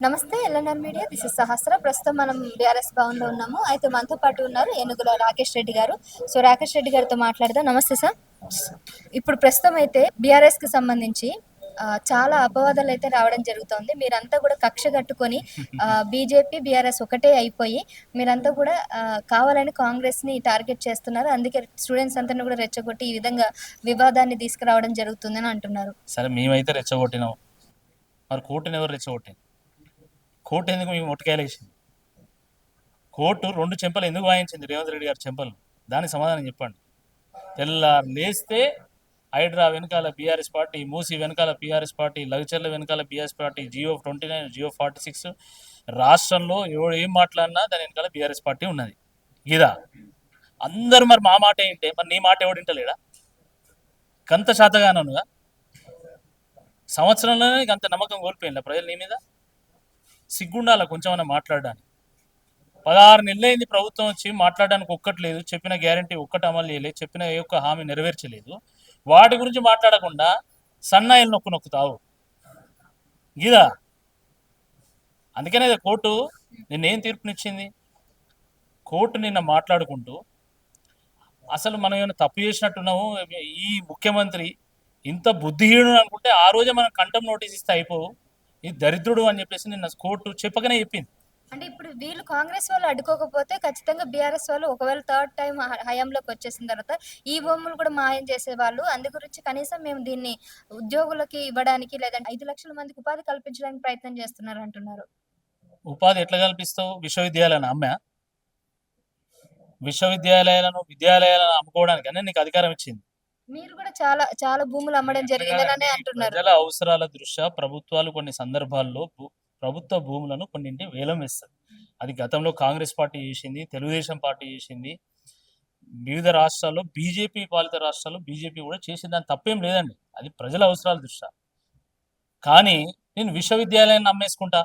నమస్తే LNR media. This is సహస్ర. ప్రస్తుతం మనం బీఆర్ఎస్ భవన్లో ఉన్నాము. అయితే మనతో పాటు ఉన్నారు ఏనుగుల రాకేష్ రెడ్డి గారు. సో రాకేష్ రెడ్డి గారితో మాట్లాడదాం. నమస్తే సార్. ఇప్పుడు ప్రస్తుతం అయితే బీఆర్ఎస్ కి సంబంధించి చాలా అపవాదాలు అయితే రావడం జరుగుతోంది. మీరంతా కూడా కక్ష కట్టుకొని బీజేపీ బీఆర్ఎస్ ఒకటే అయిపోయి మీరంతా కూడా కావాలని కాంగ్రెస్ ని టార్గెట్ చేస్తున్నారు. అందుకే స్టూడెంట్స్ అంతా కూడా రెచ్చగొట్టి ఈ విధంగా వివాదాన్ని తీసుకురావడం జరుగుతుందని అంటున్నారు. సరే, మేమైతే రెచ్చగొట్టినాం. మరి కోర్టుని ఎవరు రెచ్చగొట్టింది? కోర్టు ఎందుకు మేము మొట్టకాయలేసింది? కోర్టు 2 చెంపలు ఎందుకు వాయించింది రేవంత్ రెడ్డి గారి చెంపలు? దానికి సమాధానం చెప్పండి. తెల్లారు లేస్తే హైడ్రా వెనకాల బీఆర్ఎస్ పార్టీ, మూసి వెనకాల బీఆర్ఎస్ పార్టీ, లగచర్ల వెనకాల బీఆర్ఎస్ పార్టీ, జియో 29, జియో 46, రాష్ట్రంలో ఎవడు ఏం మాట్లాడినా దాని వెనకాల బీఆర్ఎస్ పార్టీ ఉన్నది. ఇదా అందరూ మరి మా మాట ఏంటే, మరి నీ మాట ఎవడు వింటలేడా? కంత శాతగాననుగా సంవత్సరంలోనే అంత నమ్మకం కోల్పోయిందా ప్రజలు నీ మీద? సిగ్గుండాల కొంచెమన్నా మాట్లాడడానికి. 16 నెలలైంది ప్రభుత్వం వచ్చి, మాట్లాడడానికి ఒక్కట్లేదు. చెప్పిన గ్యారంటీ ఒక్కటి అమలు చేయలేదు, చెప్పిన ఏ ఒక్క హామీ నెరవేర్చలేదు. వాటి గురించి మాట్లాడకుండా సన్నాయిలు నొక్కుతావు గీదా. అందుకనే కోర్టు నిన్నేం తీర్పునిచ్చింది? కోర్టు నిన్న మాట్లాడుకుంటూ అసలు మనం ఏమైనా తప్పు చేసినట్టున్నాము, ఈ ముఖ్యమంత్రి ఇంత బుద్ధిహీనుడు అనుకుంటే ఆ రోజే మనం కంటెంప్ట్ నోటీస్ ఇస్తే అయిపోవు, ఈ దరిద్రుడు అని చెప్పేసి నిన్న కోర్టు చెప్పకనే చెప్పింది. అంటే ఇప్పుడు వీళ్ళు కాంగ్రెస్ వాళ్ళు అడ్డుకోకపోతే ఖచ్చితంగా బీఆర్ఎస్ వాళ్ళు ఒకవేళ థర్డ్ టైం హయాంలోకి వచ్చేసిన తర్వాత ఈ భూములు కూడా మాయం చేసేవాళ్ళు. అందు గురించి కనీసం మేము దీన్ని ఉద్యోగులకి ఇవ్వడానికి లేదంటే 5 లక్షల మందికి ఉపాధి కల్పించడానికి ప్రయత్నం చేస్తున్నారు అంటున్నారు. ఉపాధి ఎట్లా కల్పిస్తావు? విశ్వవిద్యాలయాలను అమ్మా? విద్యాలయాలను అమ్ముకోవడానికనే నీకు అధికారం ఇచ్చింది. మీరు కూడా చాలా చాలా భూములు అమ్మడం జరిగిందని అంటున్నారు. ప్రజల అవసరాల దృష్ట్యా ప్రభుత్వాలు కొన్ని సందర్భాల్లో ప్రభుత్వ భూములను కొన్నింటి వేలం వేస్తుంది. అది గతంలో కాంగ్రెస్ పార్టీ చేసింది, తెలుగుదేశం పార్టీ చేసింది, వివిధ రాష్ట్రాల్లో బీజేపీ పాలిత రాష్ట్రాల్లో బీజేపీ కూడా చేసింది. దాని తప్పేం లేదండి, అది ప్రజల అవసరాల దృష్ట్యా. కానీ నేను విశ్వవిద్యాలయాన్ని అమ్మేసుకుంటా,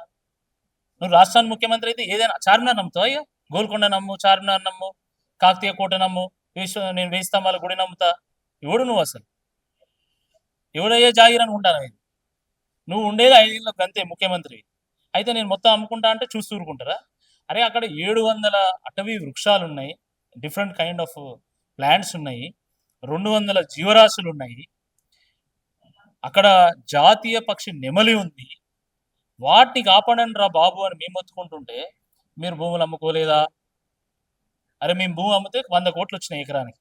నువ్వు రాష్ట్రానికి ముఖ్యమంత్రి అయితే ఏదైనా చార్మినార్ నమ్ముతావు? అయ్యా గోల్కొండ నమ్ము, చార్మినార్ నమ్ము, కాకతీయ కోట నమ్ము, నేను 1000 స్తంభాల గుడి నమ్ముతా. ఎవడు నువ్వు అసలు? ఎవడయ్యే జాగిరని ఉంటాను. నువ్వు ఉండేది 5 ఏళ్ళకి అంతే ముఖ్యమంత్రి. అయితే నేను మొత్తం అమ్ముకుంటా అంటే చూస్తూ ఊరుకుంటారా? అరే అక్కడ 700 అటవీ వృక్షాలు ఉన్నాయి, డిఫరెంట్ కైండ్ ఆఫ్ ప్లాంట్స్ ఉన్నాయి, 200 జీవరాశులు ఉన్నాయి, అక్కడ జాతీయ పక్షి నెమలి ఉంది. వాటిని కాపాడండి రా బాబు అని మేము మొత్తుకుంటుంటే మీరు భూములు అమ్ముకోలేదా? అరే మేము భూమి అమ్మితే 100 కోట్లు వచ్చినాయి ఎకరానికి.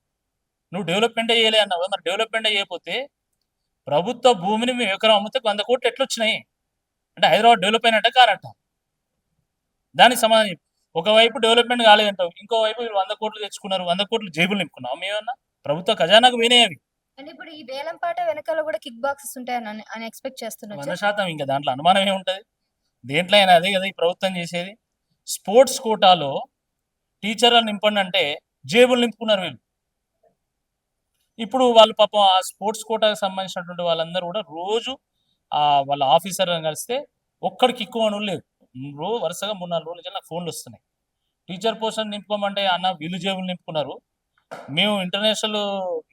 నువ్వు డెవలప్మెంటే చేయలే అన్నావు. మరి డెవలప్మెంట్ చేయకపోతే ప్రభుత్వ భూమిని మేము ఎకరం అమ్మితే 100 కోట్లు ఎట్లొచ్చినాయి? అంటే హైదరాబాద్ డెవలప్ అయినట్ట కానట్ట? దానికి సమాధానం. ఒకవైపు డెవలప్మెంట్ కాలేదంటావు, ఇంకోవైపు మీరు 100 కోట్లు తెచ్చుకున్నారు, 100 కోట్లు జేబులు నింపుకున్నావు. మేమన్నా ప్రభుత్వ ఖజానాకు పోయినాయి అవి. అంటే ఇప్పుడు ఈ వేలం పాట వెనకాల కూడా కిక్ బాక్సెస్ ఉంటాయని అని ఎక్స్పెక్ట్ చేస్తున్నారు. 100%. ఇంకా దాంట్లో అనుమానం ఏముంటది? దేంట్లో అయినా అదే కదా ఈ ప్రభుత్వం చేసేది. స్పోర్ట్స్ కోటాలో టీచర్లను నింపండి అంటే జేబులు నింపుకున్నారు వీళ్ళు. ఇప్పుడు వాళ్ళు పాపం ఆ స్పోర్ట్స్ కోటాకు సంబంధించినటువంటి వాళ్ళందరూ కూడా రోజు వాళ్ళ ఆఫీసర్లను కలిస్తే ఒక్కడికి ఎక్కువ అని లేదు. వరుసగా 3-4 రోజుల నుంచి నాకు ఫోన్లు వస్తున్నాయి. టీచర్ పోస్టులను నింపుకోమంటే అన్న వీళ్ళు జేబులు నింపుకున్నారు, మేము ఇంటర్నేషనల్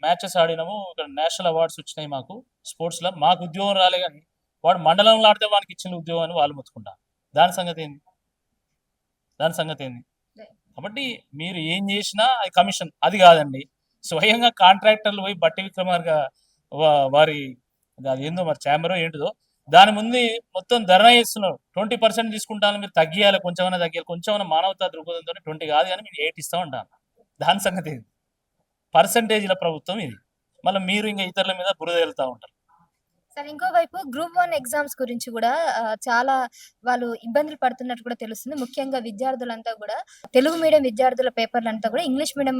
మ్యాచెస్ ఆడినాము, ఇక్కడ నేషనల్ అవార్డ్స్ వచ్చినాయి మాకు స్పోర్ట్స్లో, మాకు ఉద్యోగం రాలే, కానీ వాడు మండలంలో ఆడితే వానికి ఇచ్చిన ఉద్యోగం అని వాళ్ళు మొత్తుకుంటారు. దాని సంగతి ఏంది? కాబట్టి మీరు ఏం చేసినా అది కమిషన్. అది కాదండి, స్వయంగా కాంట్రాక్టర్లు పోయి బట్టి విక్రమార్క వారి అది ఏందో మరి ఛాంబరో ఏంటిదో దాని ముందు మొత్తం ధర్నా చేస్తున్నారు. 20% తీసుకుంటాను, మీరు తగ్గియాలి, కొంచెమైనా తగ్గియాలి, కొంచెమైనా మానవతా దృక్పథంతో 20 కాదు కానీ మీరు 8 ఇస్తా ఉంటాను. దాని సంగతి ఏంది? పర్సంటేజ్ల ప్రభుత్వం ఇది. మళ్ళీ మీరు ఇంకా ఇతరుల మీద బురద వెళ్తూ ఉంటారు. సరే, ఇంకోవైపు గ్రూప్ 1 ఎగ్జామ్స్ గురించి కూడా చాలా వాళ్ళు ఇబ్బందులు పడుతున్నట్టు కూడా తెలుస్తుంది. ముఖ్యంగా విద్యార్థులంతా కూడా తెలుగు మీడియం విద్యార్థుల పేపర్లంతా కూడా ఇంగ్లీష్ మీడియం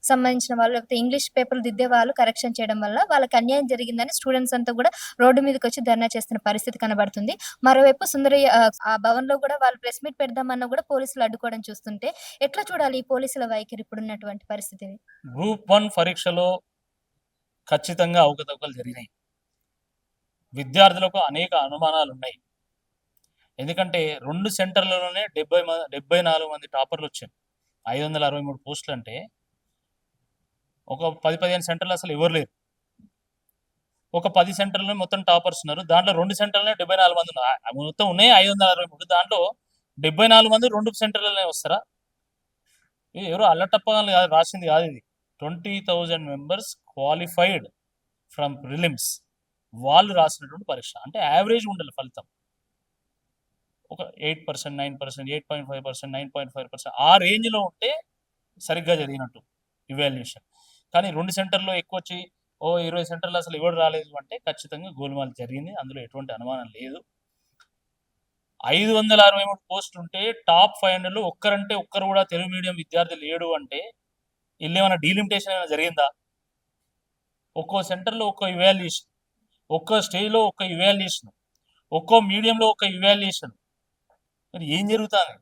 సంబంధించిన వాళ్ళు, లేకపోతే ఇంగ్లీష్ పేపర్లు దిద్దే వాళ్ళు కరెక్షన్ చేయడం వల్ల వాళ్ళకి అన్యాయం జరిగిందని స్టూడెంట్స్ అంతా కూడా రోడ్డు మీదకి వచ్చి ధర్నా చేస్తున్న పరిస్థితి కనబడుతుంది. మరోవైపు సుందరయ్య ఆ భవన్లో కూడా వాళ్ళు ప్రెస్ మీట్ పెడదామన్నా కూడా పోలీసులు అడ్డుకోవడం చూస్తుంటే ఎట్లా చూడాలి ఈ పోలీసుల వైఖరి ఇప్పుడున్నటువంటి పరిస్థితిని? గ్రూప్ 1 పరీక్షలో ఖచ్చితంగా అవకతవకలు జరిగినాయి. విద్యార్థులకు అనేక అనుమానాలు ఉన్నాయి. ఎందుకంటే 2 సెంటర్లలోనే 74 మంది టాపర్లు వచ్చారు. 563 పోస్టులు అంటే ఒక 10-15 సెంటర్లు అసలు ఎవరు లేరు. ఒక 10 సెంటర్‌లో మొత్తం టాపర్స్ ఉన్నారు. దాంట్లో 2 సెంటర్‌లోనే 74 మంది ఉన్నారు. మొత్తం ఉన్నాయి 563. దాంట్లో 74 మంది 2 సెంటర్‌లలోనే వస్తారా? ఎవరో అల్లటప్పగాళ్ళు కాదు రాసింది కాదు ఇది. 20,000 మెంబర్స్ క్వాలిఫైడ్ ఫ్రమ్ ప్రిలిమ్స్ వాళ్ళు రాసినటువంటి పరీక్ష. అంటే యావరేజ్ ఉండాలి ఫలితం. ఒక 8%, 9%, 8.5%, 9.5% ఆ రేంజ్‌లో ఉంటే సరిగ్గా జరిగినట్టు ఇవాల్యుయేషన్. కానీ 2 సెంటర్‌లో ఎక్కువొచ్చి 20 సెంటర్‌లో అసలు ఎవడు రాలేదు అంటే ఖచ్చితంగా గోల్‌మాల్ జరిగింది. అందులో ఎటువంటి అనుమానం లేదు. 563 పోస్టులుంటే టాప్ 500లో ఒక్కరంటే ఒక్కరు కూడా తెలుగు మీడియం విద్యార్థి లేడు అంటే ఈళ్ళేమన్నా డీలిమిటేషన్ ఏమైనా జరిగిందా? ఒక్కో సెంటర్‌లో ఒక్కో ఇవాల్యుయేషన్, ఒక్కో స్టేజ్‌లో ఒక్క ఇవాల్యుయేషన్, ఒక్కో మీడియంలో ఒక ఇవాల్యుయేషన్. మరి ఏం జరుగుతాంది?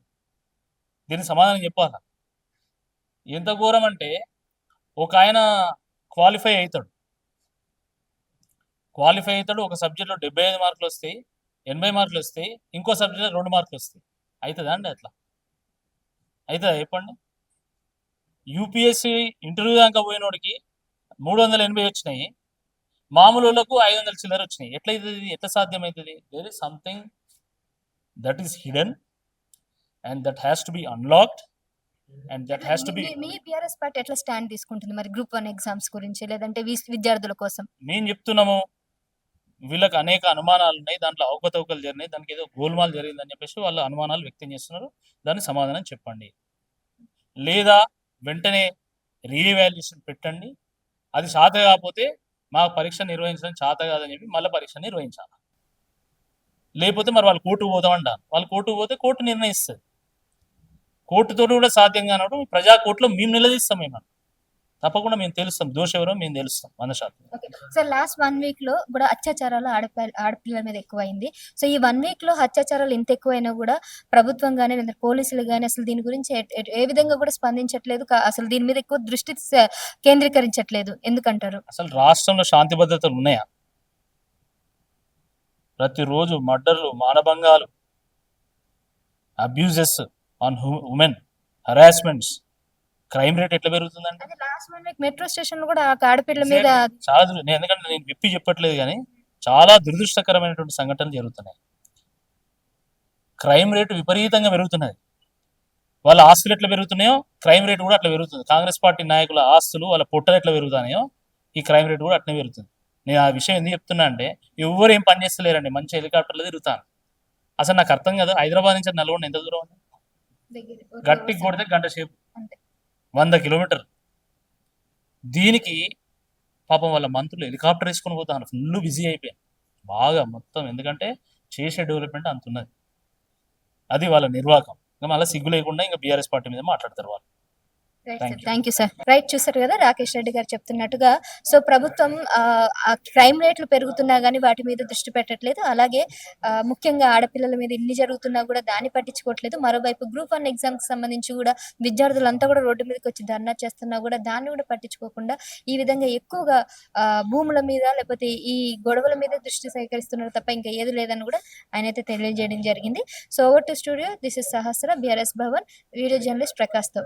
దీనికి సమాధానం చెప్పాలా? ఎంత ఘోరం అంటే ఒకాయన క్వాలిఫై అయితాడు. ఒక సబ్జెక్ట్‌లో 75 మార్కులొస్తాయి, 80 మార్కులొస్తాయి. ఇంకో సబ్జెక్ట్‌లో 2 మార్కులొస్తాయి. అయితదా అండి అట్లా? అయితదా చెప్పండి? యూపీఎస్సీ ఇంటర్వ్యూ దాకా పోయినోడికి 380 వచ్చినాయి. మామూలోళ్ళకు 500 చిల్లర వచ్చినాయి. ఎట్లయితది? ఎట్లా సాధ్యమైతది? There is something that is hidden and that has to be unlocked and that has to be. మీ బీఆర్ఎస్ పార్టీ ఎట్లా స్టాండ్ తీసుకుంటుంది మరి గ్రూప్ 1 ఎగ్జామ్స్ గురించి లేదంటే విద్యార్థుల కోసం? మేము చెప్తున్నాము వీళ్ళకి అనేక అనుమానాలు ఉన్నాయి. దాంట్లో అవకతవకలు జరిగినాయి. దానికి ఏదో గోల్మాల్ జరిగిందని చెప్పేసి వాళ్ళ అనుమానాలు వ్యక్తం చేస్తున్నారు. దానికి సమాధానం చెప్పండి. లేదా వెంటనే రీఎవాల్యుయేషన్ పెట్టండి. అది చేత కాకపోతే మాకు పరీక్ష నిర్వహించడం చేత కాదని చెప్పి మళ్ళీ పరీక్ష నిర్వహించాలి. లేకపోతే మరి వాళ్ళు కోర్టుకు పోతామంటారు. వాళ్ళు కోర్టుకు పోతే కోర్టు నిర్ణయిస్తుంది. కోర్టుతో కూడా సాధ్యం కానప్పుడు ప్రజా కోర్టులో మేము నిలదీస్తాం. మేము తప్పకుండా మేము తెలుస్తాం. దోష ఎవరో మేము తెలుస్తాం 100%. ఓకే. సో లాస్ట్ 1 వీక్‌లో కూడా అత్యాచారాలు ఆడపిల్లల మీద ఎక్కువైంది. సో ఈ 1 వీక్‌లో అత్యాచారాలు ఇంత ఎక్కువైనా కూడా ప్రభుత్వం గాని లేదా పోలీసులు గాని అసలు దీని గురించి ఏ విధంగా కూడా స్పందించట్లేదు. అసలు దీని మీద ఎక్కువ దృష్టి కేంద్రీకరించట్లేదు. ఎందుకంటారు? అసలు రాష్ట్రంలో శాంతి భద్రతలు ఉన్నాయా? ప్రతిరోజు మర్డర్లు, మానభంగాలు, abuses on women, harassments, crime rate ఎట్లా పెరుగుతుందండి? అదే లాస్ట్ 1 వీక్ మెట్రో స్టేషన్‌లో కూడా ఆ ఆడపిల్ల మీద చాలా ఎందుకంటే నేను విప్పి చెప్పట్లేదు కానీ చాలా దురదృష్టకరమైనటువంటి సంఘటనలు జరుగుతున్నాయి. క్రైమ్ రేటు విపరీతంగా పెరుగుతున్నది. వాళ్ళ ఆస్తులు ఎట్లా పెరుగుతున్నాయో క్రైమ్ రేట్ కూడా అట్లా పెరుగుతుంది. కాంగ్రెస్ పార్టీ నాయకుల ఆస్తులు వాళ్ళ పొట్టలు ఎట్లా పెరుగుతున్నాయో ఈ క్రైమ్ రేట్ కూడా అట్లనే పెరుగుతుంది. నేను ఆ విషయం ఎందుకు చెప్తున్నా అంటే ఎవరు ఏం పని చేస్తలేరండి. మంచి హెలికాప్టర్లో తిరుగుతాను. అసలు నాకు అర్థం కాదు. హైదరాబాద్ నుంచి నల్గొండ ఎంత దూరం ఉంది? గట్టికి కొడితే గంట సేపు, 100 కిలోమీటర్. దీనికి పాపం వాళ్ళ మంత్రులు హెలికాప్టర్ వేసుకొని పోతాను. ఫుల్ బిజీ అయిపోయాను బాగా మొత్తం. ఎందుకంటే చేసే డెవలప్మెంట్ అంత ఉన్నది. అది వాళ్ళ నిర్వాహకం. ఇంకా మళ్ళీ సిగ్గు లేకుండా ఇంకా బీఆర్ఎస్ పార్టీ మీద మాట్లాడతారు వాళ్ళు. Thank you sir. రైట్, చూసారు కదా రాకేష్ రెడ్డి గారు చెప్తున్నట్టుగా. సో ప్రభుత్వం క్రైమ్ రేట్లు పెరుగుతున్నా కానీ వాటి మీద దృష్టి పెట్టట్లేదు. అలాగే ముఖ్యంగా ఆడపిల్లల మీద ఇన్ని జరుగుతున్నా కూడా దాన్ని పట్టించుకోవట్లేదు. మరోవైపు గ్రూప్ 1 ఎగ్జామ్స్ సంబంధించి కూడా విద్యార్థులంతా కూడా రోడ్డు మీదకి వచ్చి ధర్నా చేస్తున్నా కూడా దాన్ని కూడా పట్టించుకోకుండా ఈ విధంగా ఎక్కువగా భూముల మీద లేకపోతే ఈ గొడవల మీద దృష్టి సేకరిస్తున్నారు తప్ప ఇంకా ఏది లేదని కూడా ఆయన అయితే తెలియజేయడం జరిగింది. So over to studio, this is Sahasra, BRS Bhavan, video journalist ప్రకాష్తో.